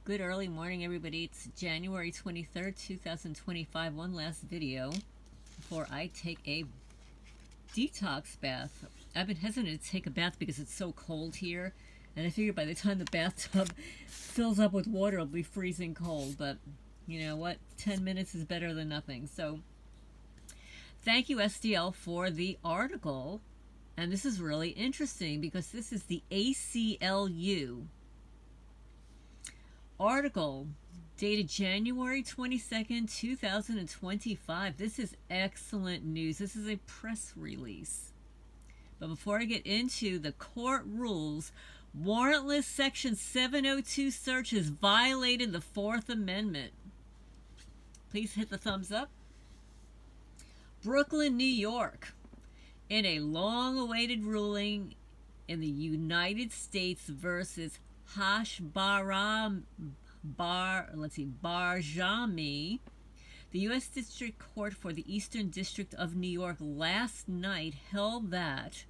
Good early morning, everybody. It's January 23rd, 2025. One last video before I take a detox bath. I've been hesitant to take a bath because it's so cold here, and I figure by the time the bathtub fills up with water, it'll be freezing cold. But you know what? 10 minutes is better than nothing. So thank you, SDL, for the article. And this is really interesting because this is the ACLU article dated January 22nd, 2025. This is excellent news. This is a press release. But before I get into the court rules, warrantless Section 702 searches violated the Fourth Amendment. Please hit the thumbs up. Brooklyn, New York. In a long-awaited ruling in the United States versus Hasbajrami, the U.S. District Court for the Eastern District of New York last night held that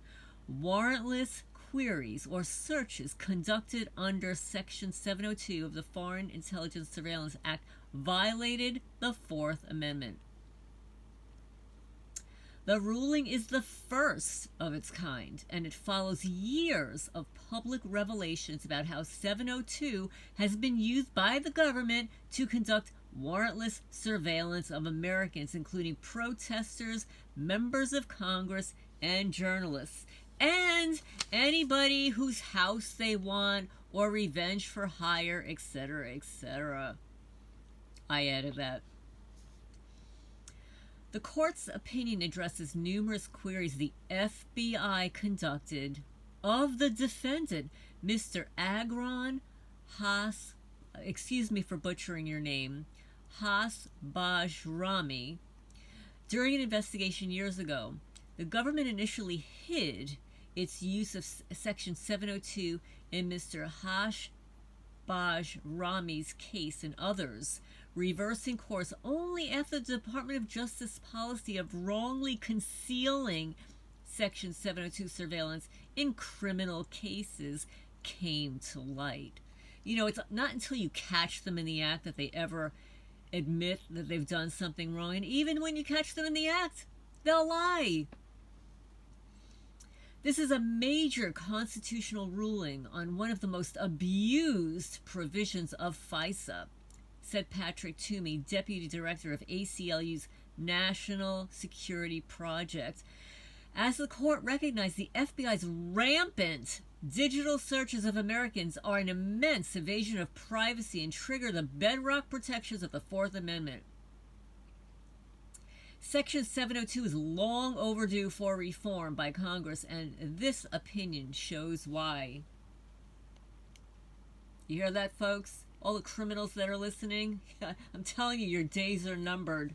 warrantless queries or searches conducted under Section 702 of the Foreign Intelligence Surveillance Act violated the Fourth Amendment. The ruling is the first of its kind, and it follows years of public revelations about how 702 has been used by the government to conduct warrantless surveillance of Americans, including protesters, members of Congress, and journalists, and anybody whose house they want or revenge for hire, etc., etc. I added that. The court's opinion addresses numerous queries the FBI conducted of the defendant, Mr. Agron excuse me for butchering your name, Hasbajrami, during an investigation years ago. The government initially hid its use of Section 702 in Mr. Hasbajrami's case and others, reversing course only after the Department of Justice policy of wrongly concealing Section 702 surveillance in criminal cases came to light. You know, it's not until you catch them in the act that they ever admit that they've done something wrong. And even when you catch them in the act, they'll lie. This is a major constitutional ruling on one of the most abused provisions of FISA, said Patrick Toomey, Deputy Director of ACLU's National Security Project. As the court recognized, the FBI's rampant digital searches of Americans are an immense invasion of privacy and trigger the bedrock protections of the Fourth Amendment. Section 702 is long overdue for reform by Congress, and this opinion shows why. You hear that, folks? All the criminals that are listening, I'm telling you, your days are numbered.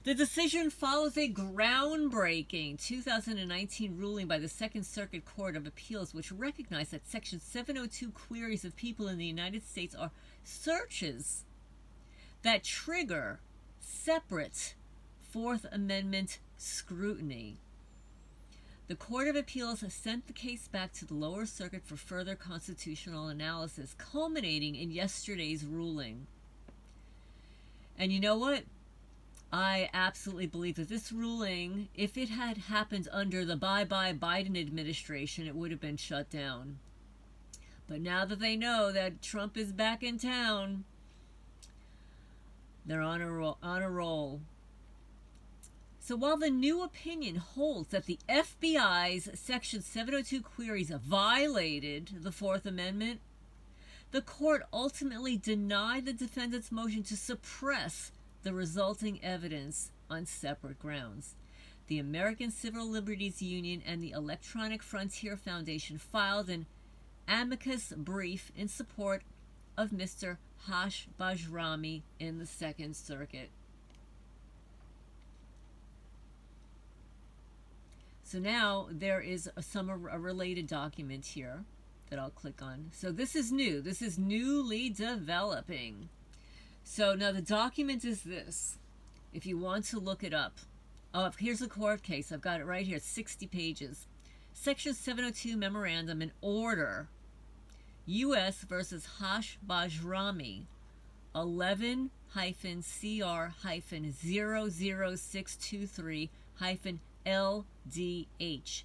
The decision follows a groundbreaking 2019 ruling by the Second Circuit Court of Appeals, which recognized that Section 702 queries of people in the United States are searches that trigger separate Fourth Amendment scrutiny. The Court of Appeals has sent the case back to the lower circuit for further constitutional analysis, culminating in yesterday's ruling. And you know what? I absolutely believe that this ruling, if it had happened under the bye-bye Biden administration, it would have been shut down. But now that they know that Trump is back in town, they're on a roll. So while the new opinion holds that the FBI's Section 702 queries violated the Fourth Amendment, the court ultimately denied the defendant's motion to suppress the resulting evidence on separate grounds. The American Civil Liberties Union and the Electronic Frontier Foundation filed an amicus brief in support of Mr. Hasbajrami in the Second Circuit. So now there is a related document here that I'll click on. So this is new. This is newly developing. So now the document is this. If you want to look it up. Oh, here's a court case. I've got it right here. It's 60 pages. Section 702 Memorandum, an order U.S. versus Hasbajrami, 11-CR-00623-LDH.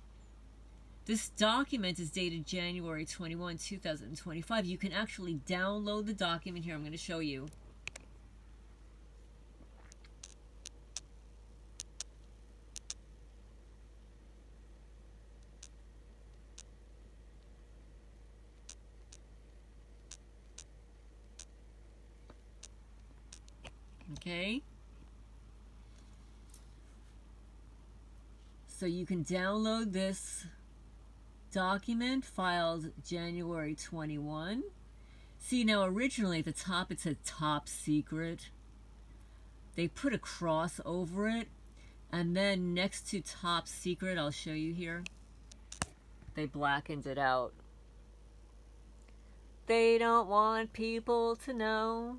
This document is dated January 21, 2025. You can actually download the document here. I'm going to show you. Okay. So you can download this document filed January 21. See, now originally at the top it said top secret. They put a cross over it, and then next to top secret, I'll show you here, they blackened it out. They don't want people to know,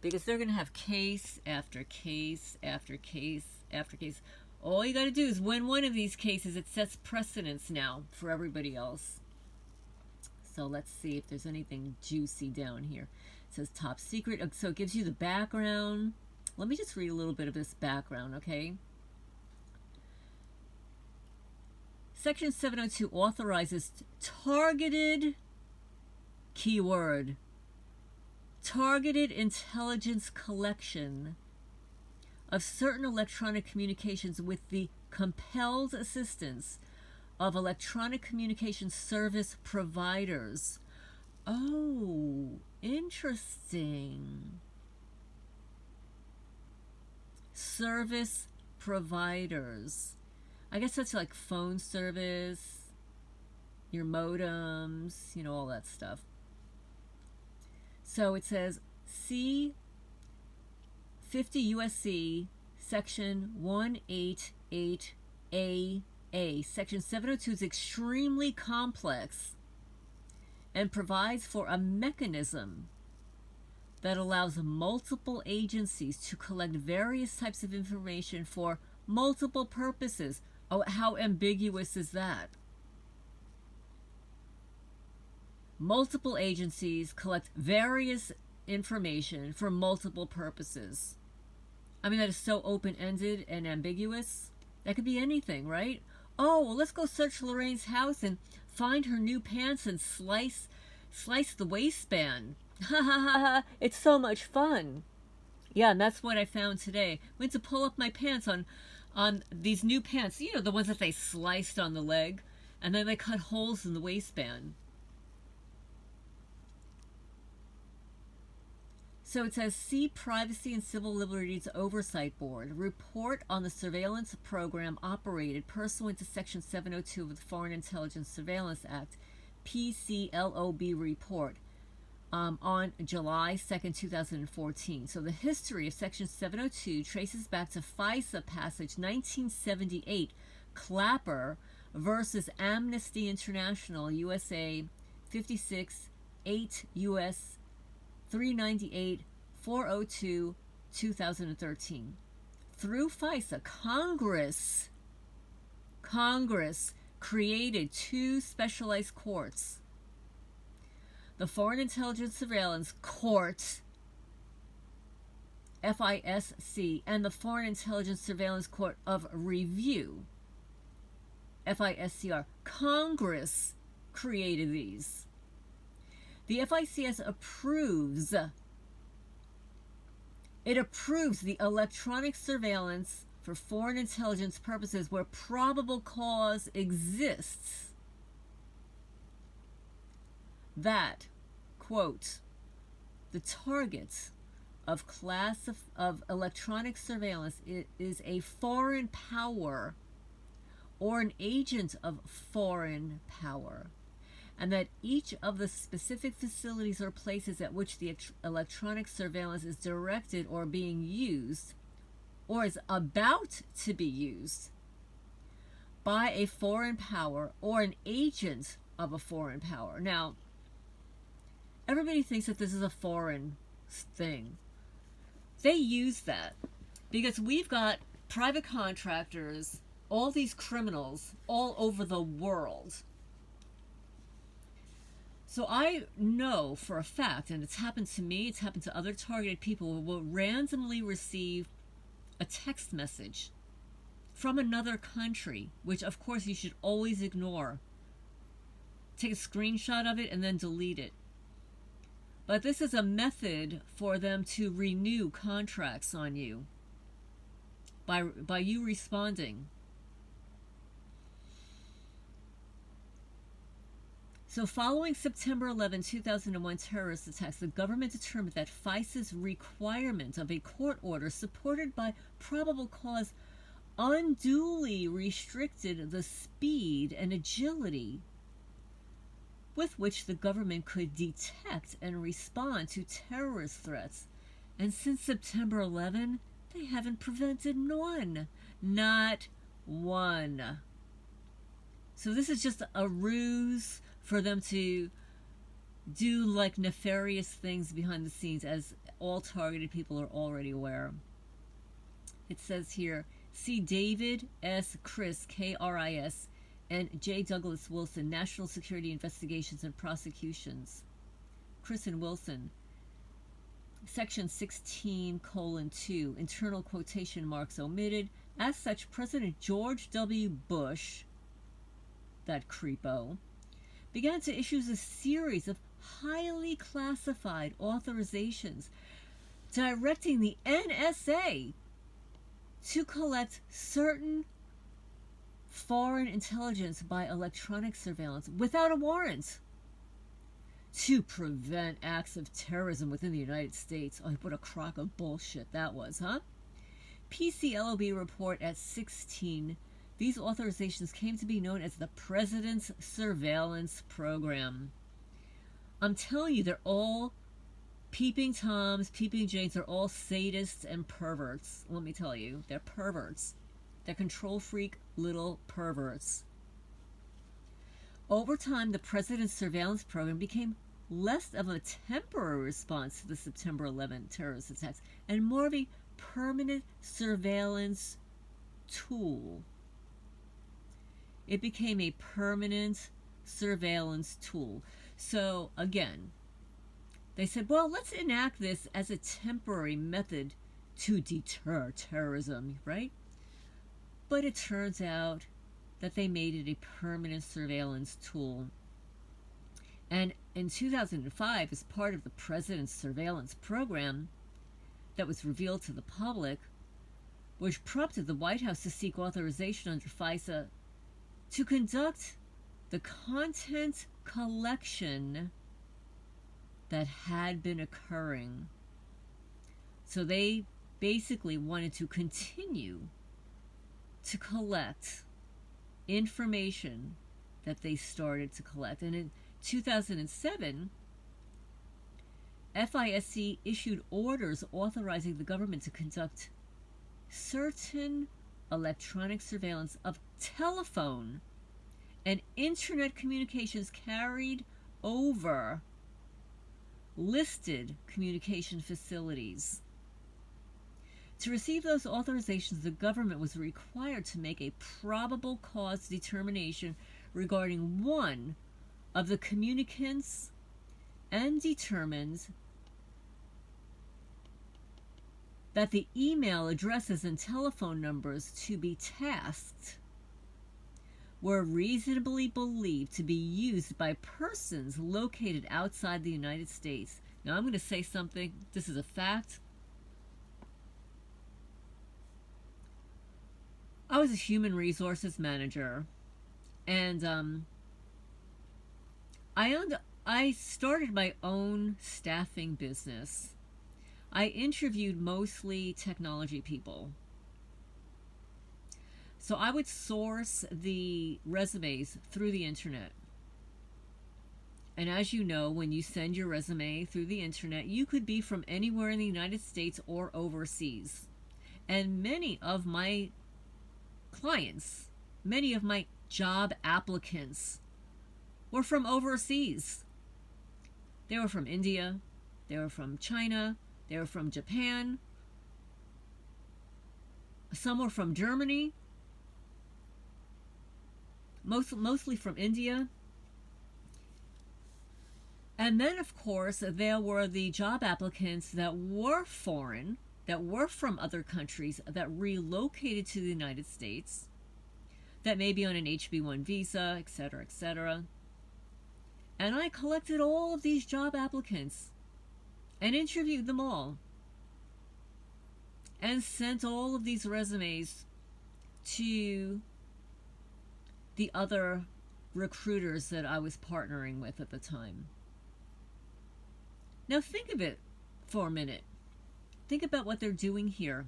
because they're going to have case after case after case after case. All you got to do is win one of these cases. It sets precedence now for everybody else. So let's see if there's anything juicy down here. It says top secret. So it gives you the background. Let me just read a little bit of this background, okay? Section 702 authorizes targeted, keyword, targeted intelligence collection of certain electronic communications with the compelled assistance of electronic communication service providers. Oh, interesting. Service providers. I guess that's like phone service, your modems, you know, all that stuff. So it says C 50 U.S.C. Section 188AA. Section 702 is extremely complex and provides for a mechanism that allows multiple agencies to collect various types of information for multiple purposes. Oh, how ambiguous is that? Multiple agencies collect various information for multiple purposes. I mean, that is so open-ended and ambiguous. That could be anything, right? Oh, well, let's go search Lorraine's house and find her new pants and slice the waistband. Ha ha ha ha, it's so much fun. Yeah, and that's what I found today. Went to pull up my pants on these new pants, you know, the ones that they sliced on the leg, and then they cut holes in the waistband. So it says, see Privacy and Civil Liberties Oversight Board. Report on the surveillance program operated pursuant to Section 702 of the Foreign Intelligence Surveillance Act, PCLOB report, on July 2nd, 2014. So the history of Section 702 traces back to FISA passage 1978, Clapper versus Amnesty International, USA 56, 8 U.S. 398, 402, 2013. Through FISA, Congress created two specialized courts. The Foreign Intelligence Surveillance Court, FISC, and the Foreign Intelligence Surveillance Court of Review, FISCR. Congress created these. The FICS approves the electronic surveillance for foreign intelligence purposes where probable cause exists that, quote, the target of electronic surveillance is a foreign power or an agent of foreign power, and that each of the specific facilities or places at which the electronic surveillance is directed or being used or is about to be used by a foreign power or an agent of a foreign power. Now, everybody thinks that this is a foreign thing. They use that because we've got private contractors, all these criminals all over the world. So I know for a fact, and it's happened to me, it's happened to other targeted people, who will randomly receive a text message from another country, which of course you should always ignore. Take a screenshot of it and then delete it. But this is a method for them to renew contracts on you by you responding. So following September 11, 2001 terrorist attacks, the government determined that FISA's requirement of a court order supported by probable cause unduly restricted the speed and agility with which the government could detect and respond to terrorist threats. And since September 11, they haven't prevented none. Not one. So this is just a ruse for them to do like nefarious things behind the scenes, as all targeted people are already aware. It says here, see David S. Chris, K-R-I-S, and J. Douglas Wilson, National Security Investigations and Prosecutions. Chris and Wilson, Section 16:2, internal quotation marks omitted. As such, President George W. Bush, that creepo, began to issue a series of highly classified authorizations directing the NSA to collect certain foreign intelligence by electronic surveillance without a warrant to prevent acts of terrorism within the United States. Oh, what a crock of bullshit that was, huh? PCLOB report at 16. These authorizations came to be known as the President's Surveillance Program. I'm telling you, they're all peeping Toms, peeping Janes. They're all sadists and perverts. Let me tell you, they're perverts. They're control freak little perverts. Over time, the President's Surveillance Program became less of a temporary response to the September 11 terrorist attacks and more of a permanent surveillance tool. It became a permanent surveillance tool. So again, they said, well, let's enact this as a temporary method to deter terrorism, right? But it turns out that they made it a permanent surveillance tool. And in 2005, as part of the President's Surveillance Program that was revealed to the public, which prompted the White House to seek authorization under FISA to conduct the content collection that had been occurring. So they basically wanted to continue to collect information that they started to collect. And in 2007, FISC issued orders authorizing the government to conduct certain electronic surveillance of telephone and internet communications carried over listed communication facilities. To receive those authorizations, the government was required to make a probable cause determination regarding one of the communicants and determines that the email addresses and telephone numbers to be tasked were reasonably believed to be used by persons located outside the United States. Now I'm going to say something. This is a fact. I was a human resources manager, and I started my own staffing business. I interviewed mostly technology people. So I would source the resumes through the internet. And as you know, when you send your resume through the internet, you could be from anywhere in the United States or overseas. And many of my clients, many of my job applicants were from overseas. They were from India, they were from China, they were from Japan, some were from Germany, mostly from India. And then, of course, there were the job applicants that were foreign, that were from other countries, that relocated to the United States, that may be on an HB1 visa, etc., etc. And I collected all of these job applicants and interviewed them all and sent all of these resumes to the other recruiters that I was partnering with at the time. Now think of it for a minute. Think about what they're doing here.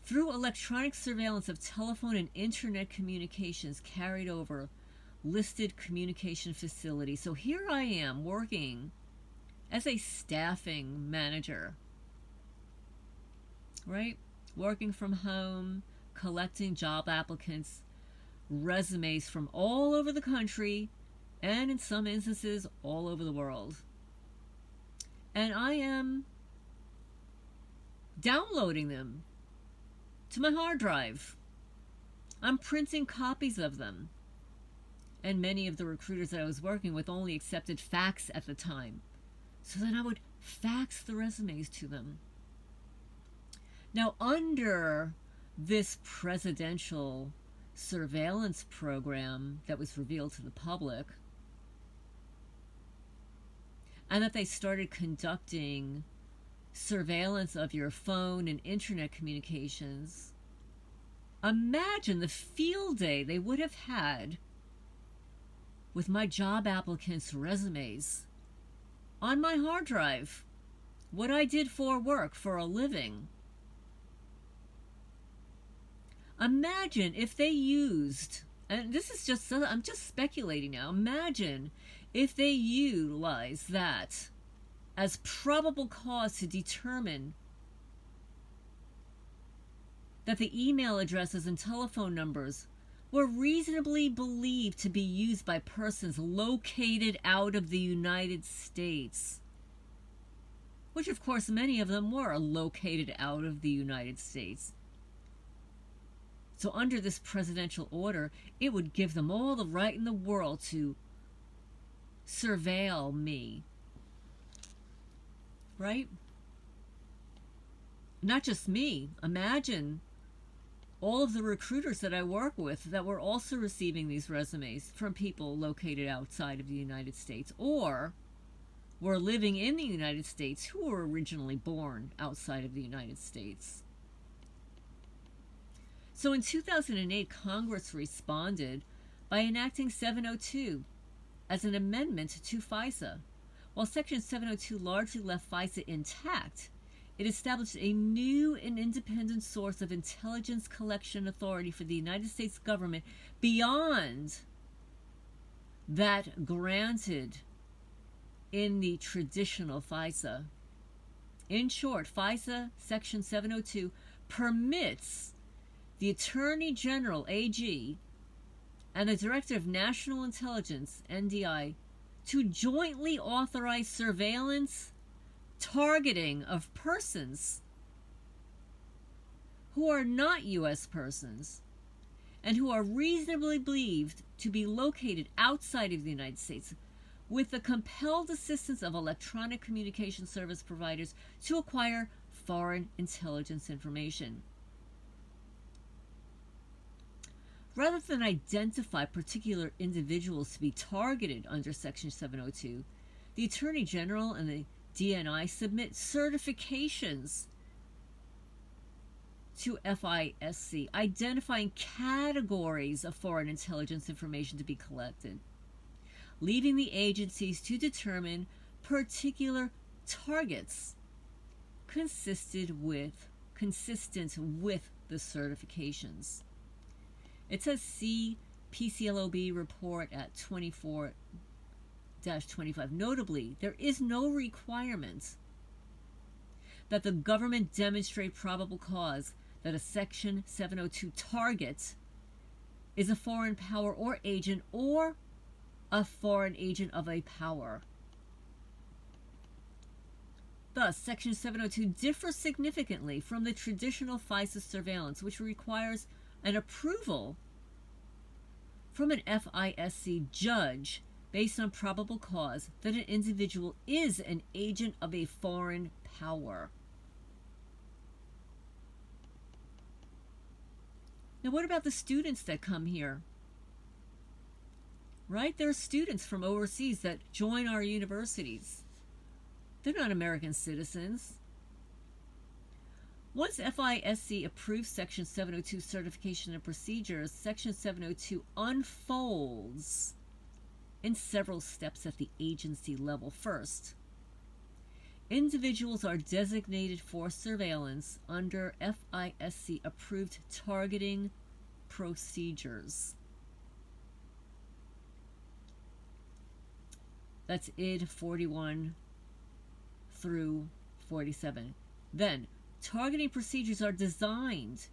Through electronic surveillance of telephone and internet communications carried over listed communication facilities. So here I am working as a staffing manager, right? Working from home, collecting job applicants, resumes from all over the country, and in some instances, all over the world. And I am downloading them to my hard drive. I'm printing copies of them. And many of the recruiters that I was working with only accepted fax at the time. So then I would fax the resumes to them. Now, under this presidential surveillance program that was revealed to the public, and that they started conducting surveillance of your phone and internet communications, imagine the field day they would have had with my job applicants' resumes on my hard drive, what I did for work, for a living. Imagine if they used, and this is just, I'm just speculating now, imagine if they utilize that as probable cause to determine that the email addresses and telephone numbers were reasonably believed to be used by persons located out of the United States. Which, of course, many of them were located out of the United States. So under this presidential order, it would give them all the right in the world to surveil me. Right? Not just me. Imagine all of the recruiters that I work with that were also receiving these resumes from people located outside of the United States or were living in the United States who were originally born outside of the United States. So in 2008, Congress responded by enacting 702 as an amendment to FISA. While Section 702 largely left FISA intact, it established a new and independent source of intelligence collection authority for the United States government beyond that granted in the traditional FISA. In short, FISA Section 702 permits the Attorney General, AG, and the Director of National Intelligence, NDI, to jointly authorize surveillance, targeting of persons who are not U.S. persons and who are reasonably believed to be located outside of the United States, with the compelled assistance of electronic communication service providers to acquire foreign intelligence information. Rather than identify particular individuals to be targeted under Section 702, the Attorney General and the DNI submit certifications to FISC, identifying categories of foreign intelligence information to be collected, leaving the agencies to determine particular targets consistent with the certifications. It says see PCLOB report at 24-25. Notably, there is no requirement that the government demonstrate probable cause that a Section 702 target is a foreign power or agent or a foreign agent of a power. Thus, Section 702 differs significantly from the traditional FISA surveillance, which requires an approval from an FISC judge based on probable cause that an individual is an agent of a foreign power. Now, what about the students that come here? Right? There are students from overseas that join our universities. They're not American citizens. Once FISC approves Section 702 certification and procedures, Section 702 unfolds in several steps at the agency level. First, individuals are designated for surveillance under FISC approved targeting procedures. That's ID 41 through 47. Then, targeting procedures are designed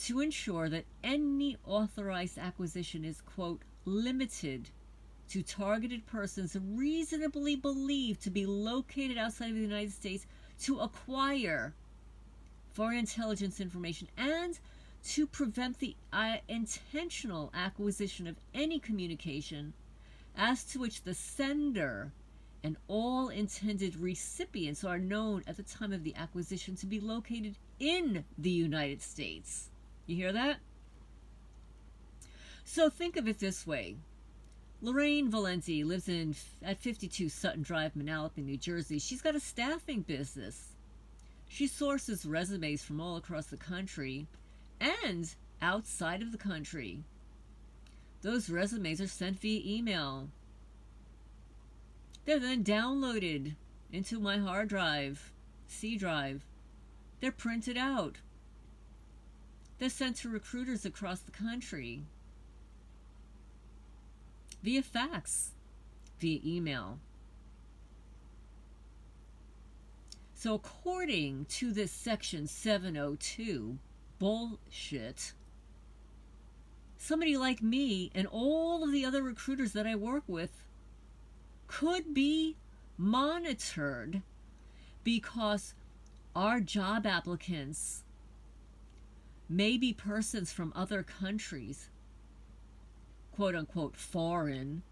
to ensure that any authorized acquisition is, quote, limited to targeted persons reasonably believed to be located outside of the United States to acquire foreign intelligence information and to prevent the intentional acquisition of any communication as to which the sender and all intended recipients are known at the time of the acquisition to be located in the United States. You hear that? So think of it this way. Lorraine Valenti lives at 52 Sutton Drive, Manalapan, New Jersey. She's got a staffing business. She sources resumes from all across the country and outside of the country. Those resumes are sent via email. They're then downloaded into my hard drive, C drive. They're printed out. They're sent to recruiters across the country via fax, via email. So according to this Section 702 bullshit, somebody like me and all of the other recruiters that I work with could be monitored because our job applicants may be persons from other countries, quote unquote foreign,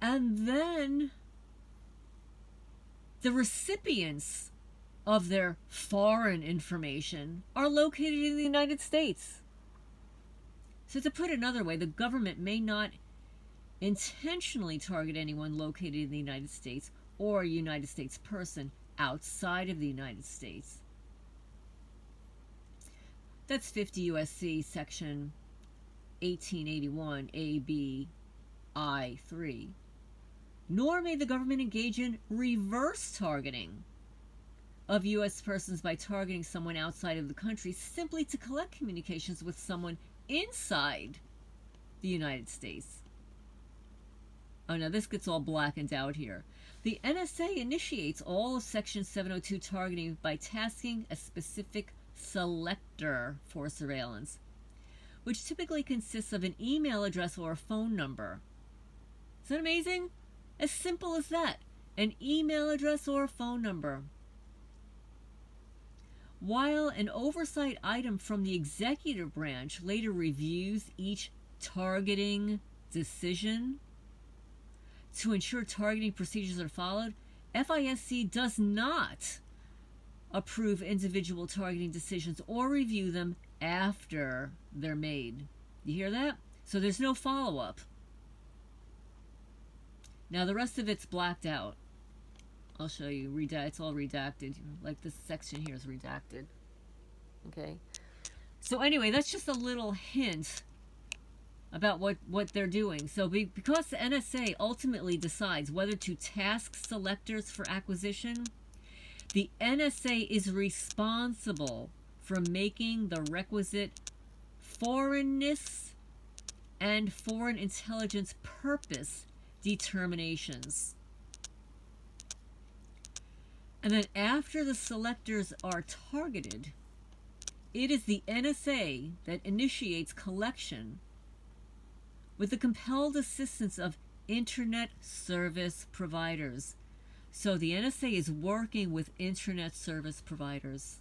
and then the recipients of their foreign information are located in the United States. So to put it another way, the government may not intentionally target anyone located in the United States or a United States person outside of the United States. That's 50 U.S.C. Section 1881 A.B. I.3. Nor may the government engage in reverse targeting of U.S. persons by targeting someone outside of the country simply to collect communications with someone inside the United States. Oh, now this gets all blackened out here. The NSA initiates all of Section 702 targeting by tasking a specific selector for surveillance, which typically consists of an email address or a phone number. Is that amazing? As simple as that. An email address or a phone number. While an oversight item from the executive branch later reviews each targeting decision to ensure targeting procedures are followed, FISC does not approve individual targeting decisions or review them after they're made. You hear that? So there's no follow-up. Now the rest of it's blacked out. I'll show you. It's all redacted. Like this section here is redacted. Okay. So anyway, that's just a little hint about what they're doing. So because the NSA ultimately decides whether to task selectors for acquisition, the NSA is responsible for making the requisite foreignness and foreign intelligence purpose determinations. And then after the selectors are targeted, it is the NSA that initiates collection with the compelled assistance of internet service providers. So the NSA is working with internet service providers.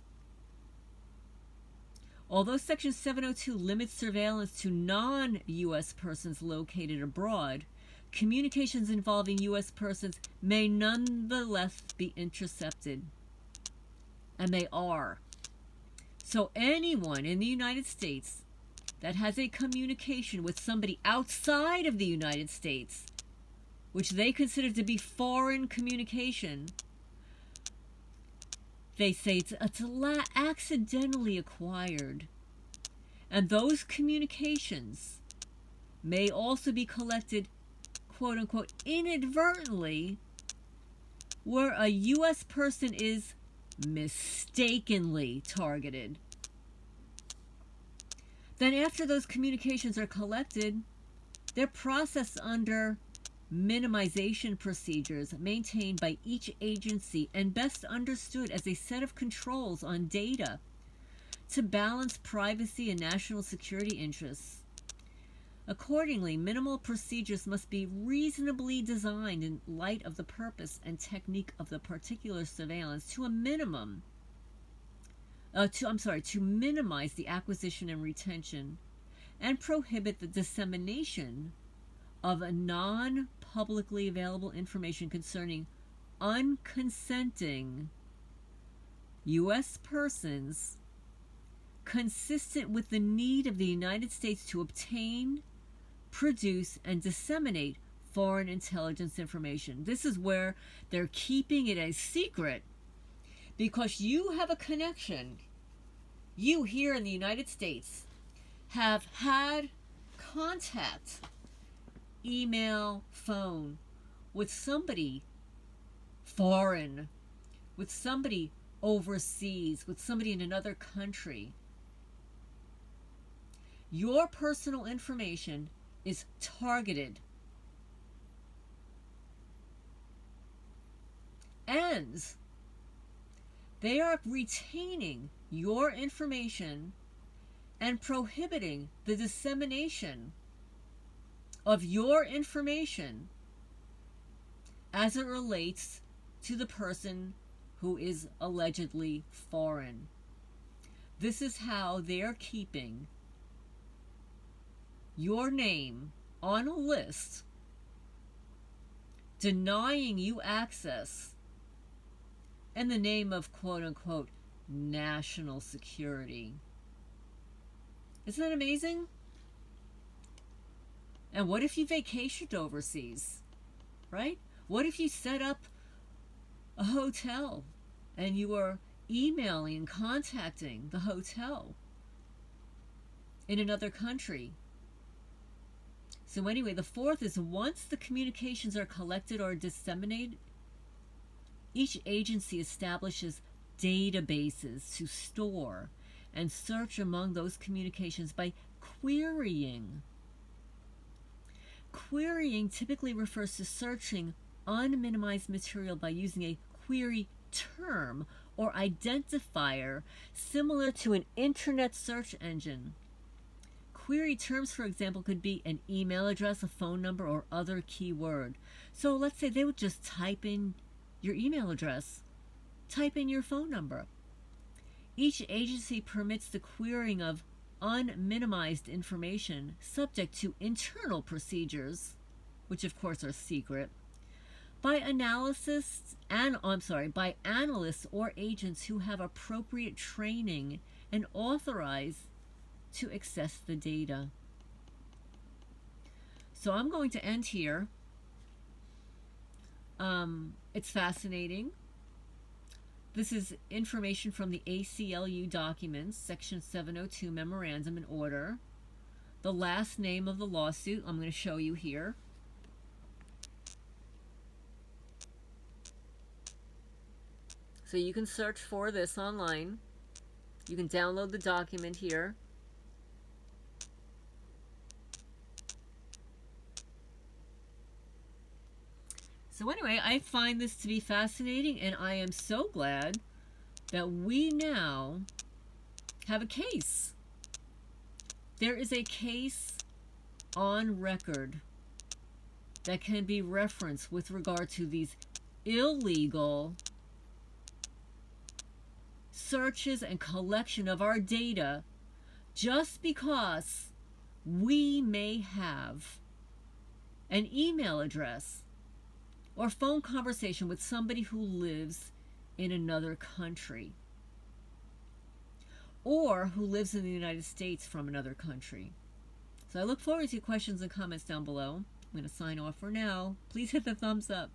Although Section 702 limits surveillance to non-U.S. persons located abroad, communications involving U.S. persons may nonetheless be intercepted. And they are. So anyone in the United States that has a communication with somebody outside of the United States, which they consider to be foreign communication, they say it's accidentally acquired. And those communications may also be collected, quote unquote, inadvertently, where a U.S. person is mistakenly targeted. Then after those communications are collected, they're processed under minimization procedures maintained by each agency and best understood as a set of controls on data to balance privacy and national security interests. Accordingly, minimal procedures must be reasonably designed in light of the purpose and technique of the particular surveillance to minimize the acquisition and retention and prohibit the dissemination of a non-publicly available information concerning unconsenting U.S. persons consistent with the need of the United States to obtain, produce, and disseminate foreign intelligence information. This is where they're keeping it a secret because you have a connection. You here in the United States have had contact, email, phone, with somebody foreign, with somebody overseas, with somebody in another country. Your personal information is targeted. And they are retaining your information and prohibiting the dissemination of your information as it relates to the person who is allegedly foreign. This is how they're keeping your name on a list, denying you access in the name of quote-unquote national security. Isn't that amazing? And what if you vacationed overseas, right? What if you set up a hotel and you were emailing and contacting the hotel in another country? So anyway, the fourth is once the communications are collected or disseminated, each agency establishes databases to store and search among those communications by querying. Querying typically refers to searching unminimized material by using a query term or identifier similar to an internet search engine. Query terms, for example, could be an email address, a phone number, or other keyword. So let's say they would just type in your email address, type in your phone number. Each agency permits the querying of unminimized information subject to internal procedures, which of course are secret, by analysts or agents who have appropriate training and authorized to access the data. So I'm going to end here. It's fascinating. This is information from the ACLU documents, Section 702 Memorandum and Order. The last name of the lawsuit I'm going to show you here. So you can search for this online. You can download the document here. So anyway, I find this to be fascinating, and I am so glad that we now have a case. There is a case on record that can be referenced with regard to these illegal searches and collection of our data just because we may have an email address or phone conversation with somebody who lives in another country or who lives in the United States from another country. So I look forward to your questions and comments down below. I'm going to sign off for now. Please hit the thumbs up.